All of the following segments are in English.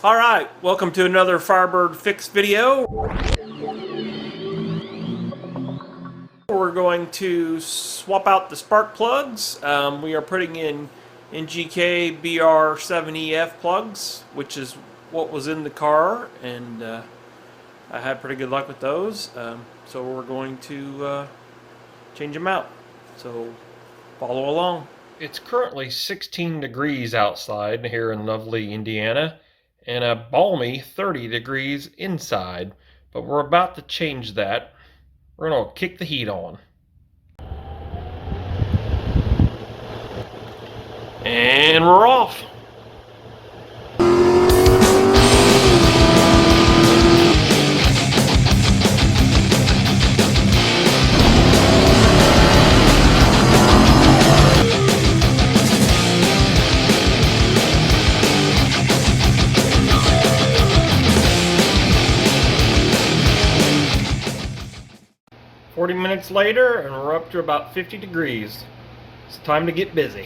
Alright, welcome to another Firebird fix video. We're going to swap out the spark plugs. We are putting in NGK BR7EF plugs, which is what was in the car, and I had pretty good luck with those. So we're going to change them out. So follow along. It's currently 16 degrees outside here in lovely Indiana and a balmy 30 degrees inside, but we're about to change that. We're going to kick the heat on. And we're off. Minutes later, and we're up to about 50 degrees. It's time to get busy.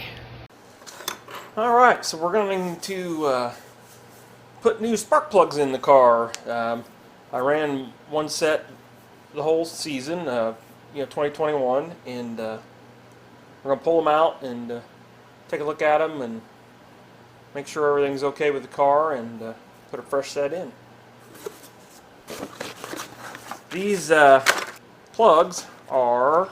Alright, so we're going to put new spark plugs in the car. I ran one set the whole season, 2021, and we're going to pull them out and take a look at them and make sure everything's okay with the car and put a fresh set in. These plugs are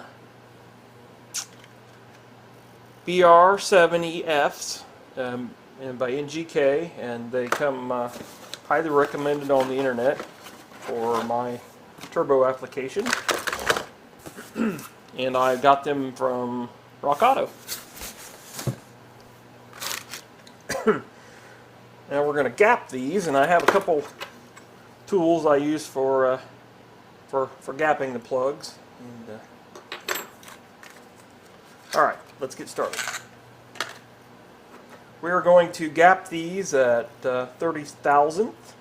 BR7EFs and by NGK, and they come highly recommended on the internet for my turbo application. And I got them from Rock Auto. Now we're going to gap these, and I have a couple tools I use for gapping the plugs. And, alright, let's get started. We are going to gap these at 30 thousandth.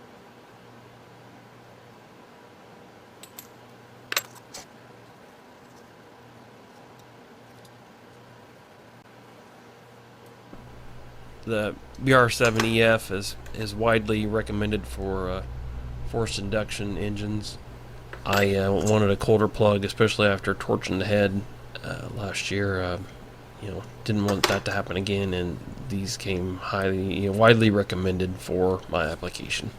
The BR7EF is widely recommended for forced induction engines. I wanted a colder plug, especially after torching the head last year. Didn't want that to happen again, and these came highly, widely recommended for my application.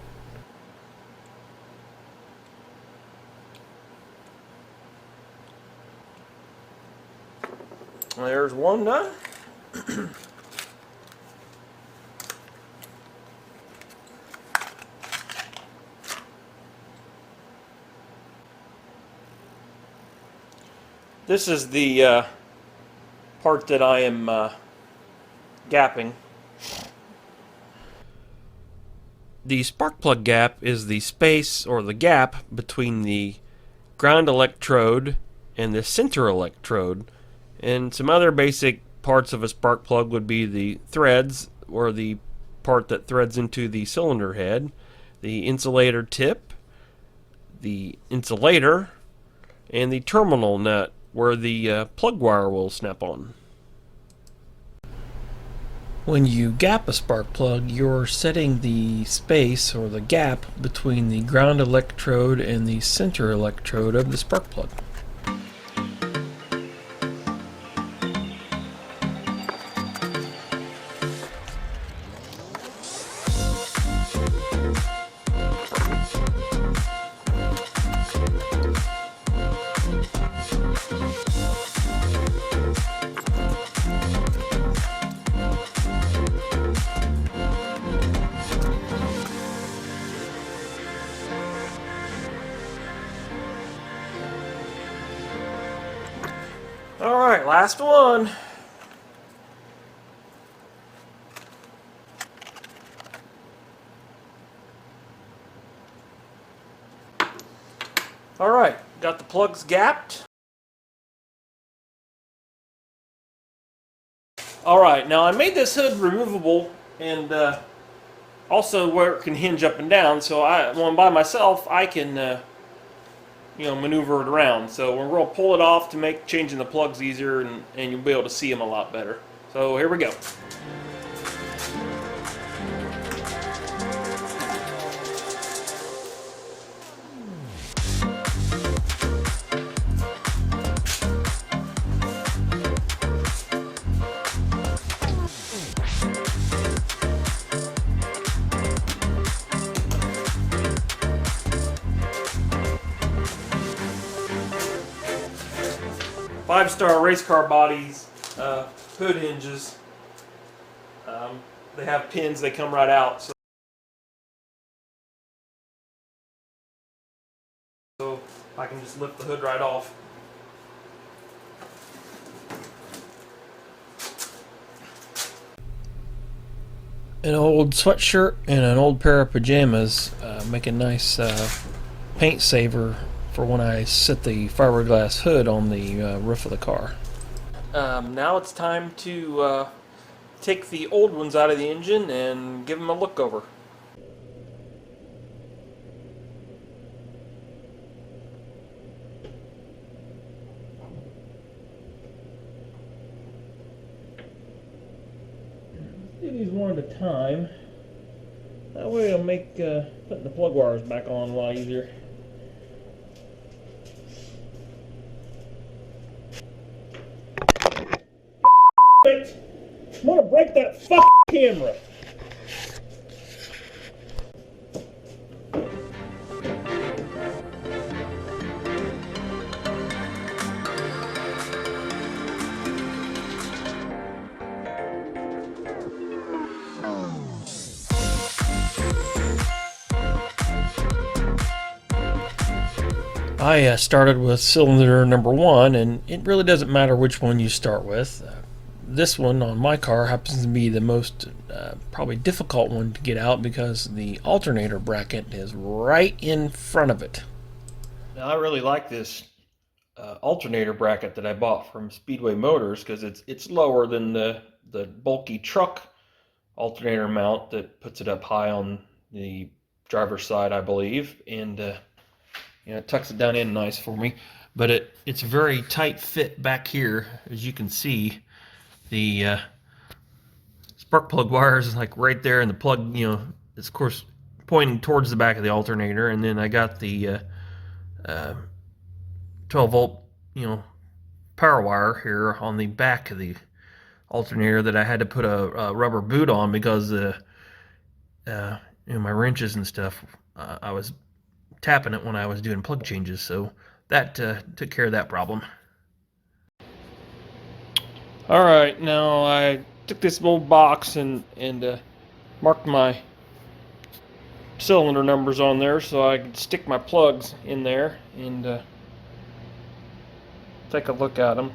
There's one done. This is the part that I am gapping. The spark plug gap is the space or the gap between the ground electrode and the center electrode. And some other basic parts of a spark plug would be the threads, or the part that threads into the cylinder head, the insulator tip, the insulator, and the terminal nut where the plug wire will snap on. When you gap a spark plug, you're setting the space or the gap between the ground electrode and the center electrode of the spark plug. Alright, last one. Alright, got the plugs gapped. Alright, now I made this hood removable and also where it can hinge up and down, so when I'm by myself I can maneuver it around. So we're going to pull it off to make changing the plugs easier, and you'll be able to see them a lot better. So here we go. 5-star race car bodies, hood hinges. They have pins, they come right out. So I can just lift the hood right off. An old sweatshirt and an old pair of pajamas make a nice paint saver for when I set the fiberglass hood on the roof of the car. Now it's time to take the old ones out of the engine and give them a look over. Do these one at a time. That way it'll make putting the plug wires back on a lot easier. I'm gonna break that fucking camera. I started with cylinder number 1, and it really doesn't matter which one you start with. This one on my car happens to be the most probably difficult one to get out because the alternator bracket is right in front of it. Now I really like this alternator bracket that I bought from Speedway Motors because it's lower than the bulky truck alternator mount that puts it up high on the driver's side, I believe, and it tucks it down in nice for me. But it's a very tight fit back here, as you can see. The spark plug wires is like right there, and the plug, it's of course pointing towards the back of the alternator. And then I got the 12 volt, power wire here on the back of the alternator that I had to put a rubber boot on because my wrenches and stuff, I was tapping it when I was doing plug changes, so that took care of that problem. Alright, now I took this old box and marked my cylinder numbers on there so I could stick my plugs in there and take a look at them.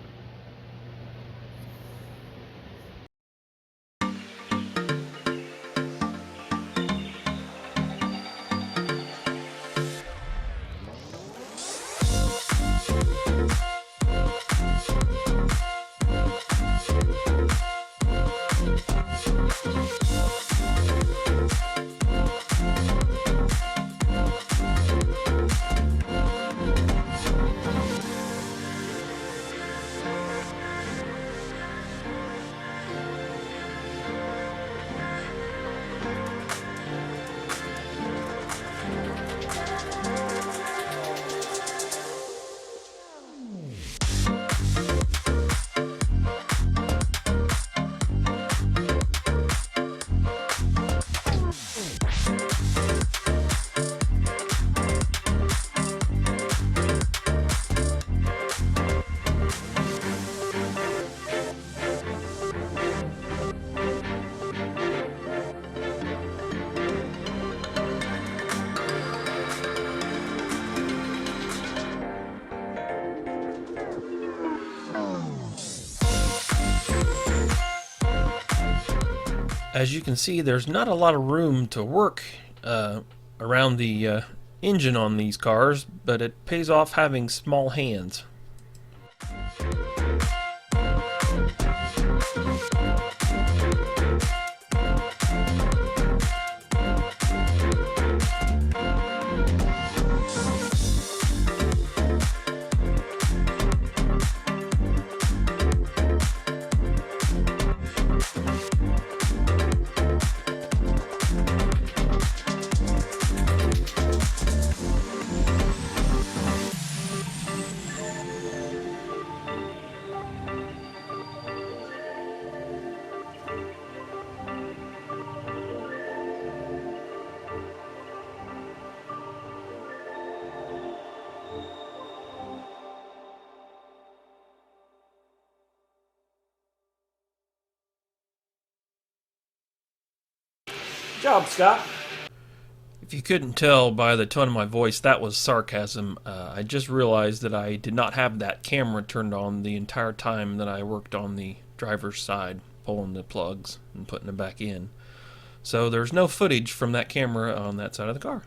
As you can see, there's not a lot of room to work around the engine on these cars, but it pays off having small hands. job, Scott. If you couldn't tell by the tone of my voice, that was sarcasm. I just realized that I did not have that camera turned on the entire time that I worked on the driver's side, pulling the plugs and putting them back in. So there's no footage from that camera on that side of the car.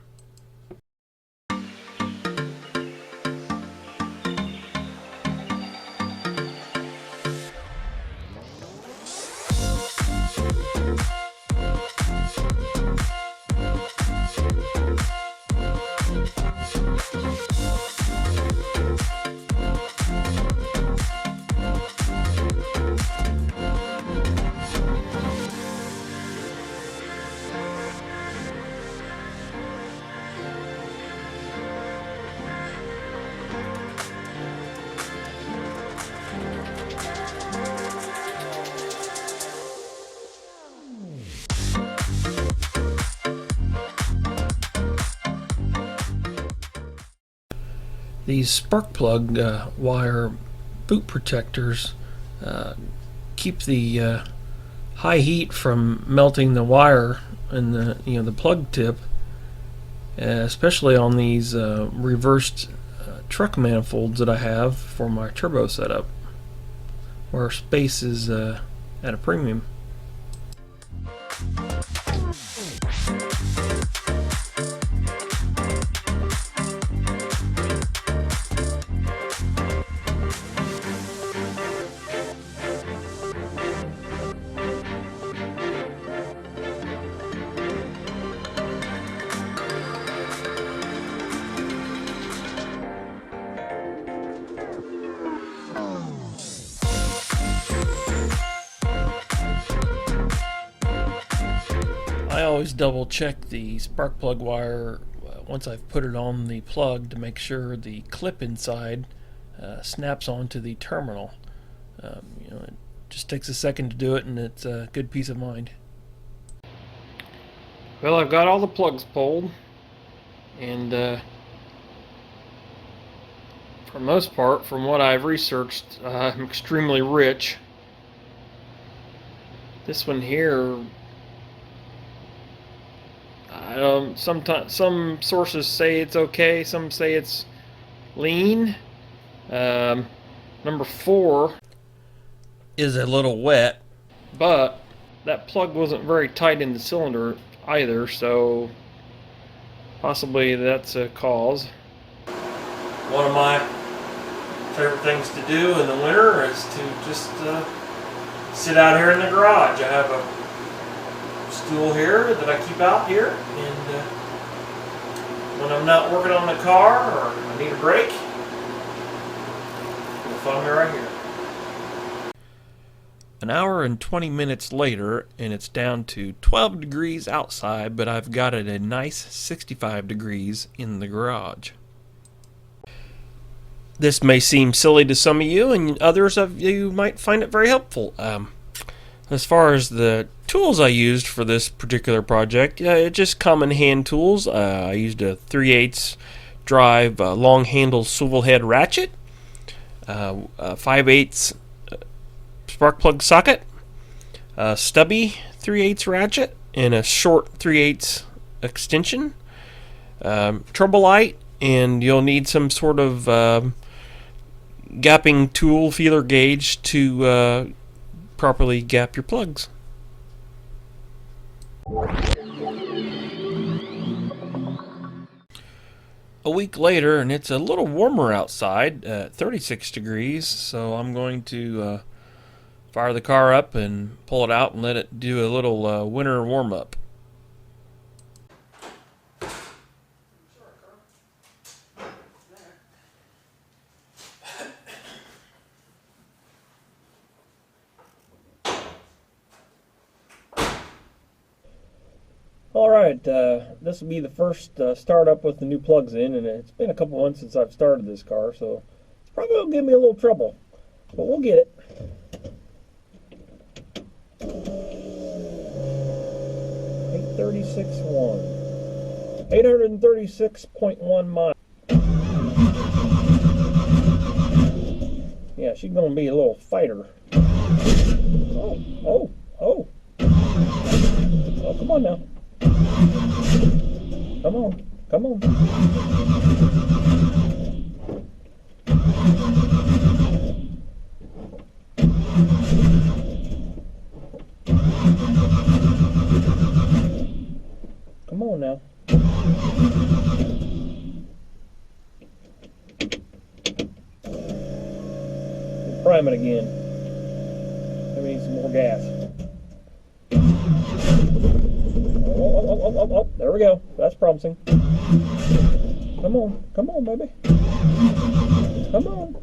These spark plug wire boot protectors keep the high heat from melting the wire and the plug tip, especially on these reversed truck manifolds that I have for my turbo setup, where space is at a premium. I always double check the spark plug wire once I've put it on the plug to make sure the clip inside snaps onto the terminal. It just takes a second to do it, and it's a good peace of mind. Well, I've got all the plugs pulled, and for the most part, from what I've researched, I'm extremely rich. This one here, sometimes some sources say it's okay, some say it's lean. Number 4 is a little wet, but that plug wasn't very tight in the cylinder either, so possibly that's a cause. One of my favorite things to do in the winter is to just sit out here in the garage. I have a stool here that I keep out here, and when I'm not working on the car or I need a break, you'll find me right here. An hour and 20 minutes later, and it's down to 12 degrees outside, but I've got it a nice 65 degrees in the garage. This may seem silly to some of you, and others of you might find it very helpful. As far as the tools I used for this particular project, just common hand tools. I used a 3/8 drive long handle swivel head ratchet, a 5/8 spark plug socket, a stubby 3/8 ratchet, and a short 3/8 extension, trouble light, and you'll need some sort of gapping tool, feeler gauge, to properly gap your plugs. A week later, and it's a little warmer outside at 36 degrees, so I'm going to fire the car up and pull it out and let it do a little winter warm-up. Alright, this will be the first startup with the new plugs in, and it's been a couple months since I've started this car, so it's probably going to give me a little trouble, but we'll get it. 836.1. 836.1 miles. Yeah, she's going to be a little fighter. Oh, come on now. Come on. Come on. Come on now. Prime it again. Maybe need some more gas. Oh, there we go. That's promising. Come on, baby. Come on.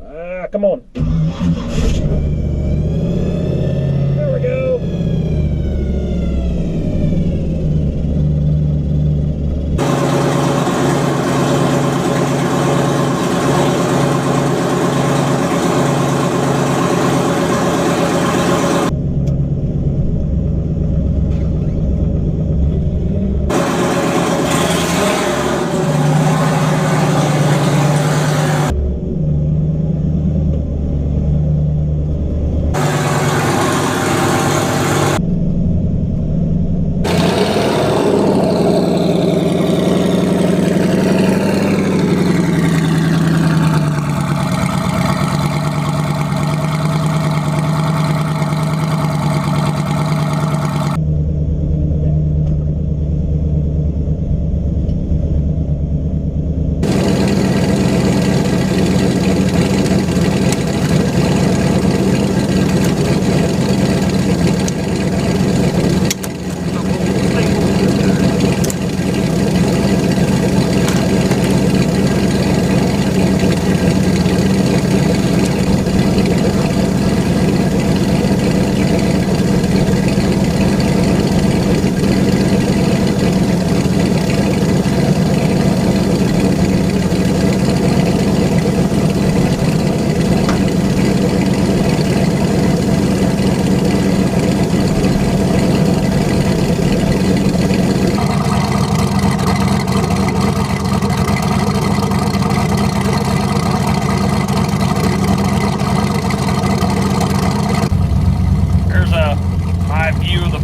Ah, come on. There we go.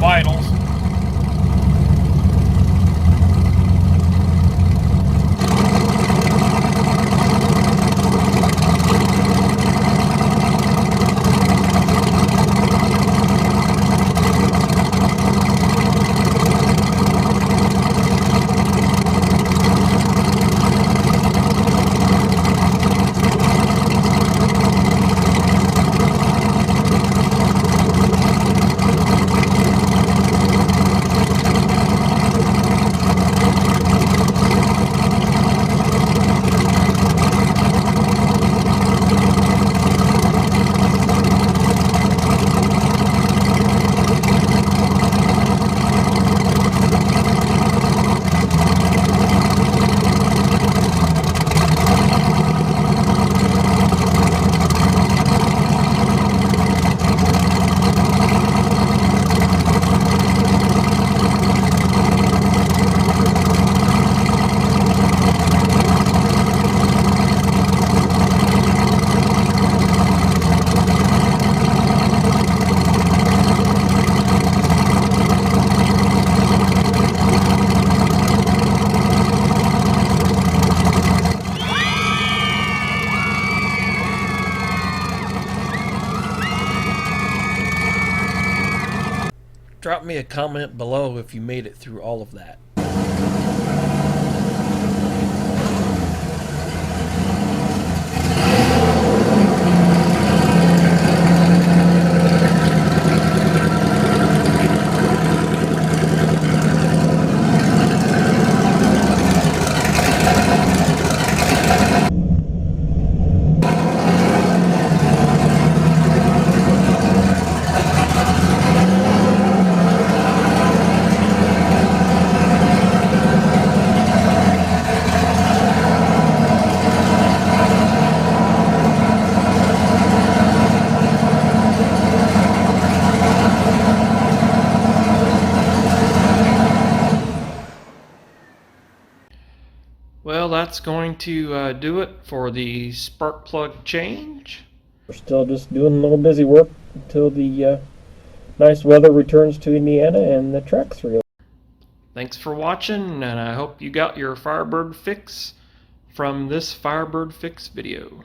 vitals. Drop me a comment below if you made it through all of that. Well, that's going to do it for the spark plug change. We're still just doing a little busy work until the nice weather returns to Indiana and the track's real. Thanks for watching, and I hope you got your Firebird fix from this Firebird fix video.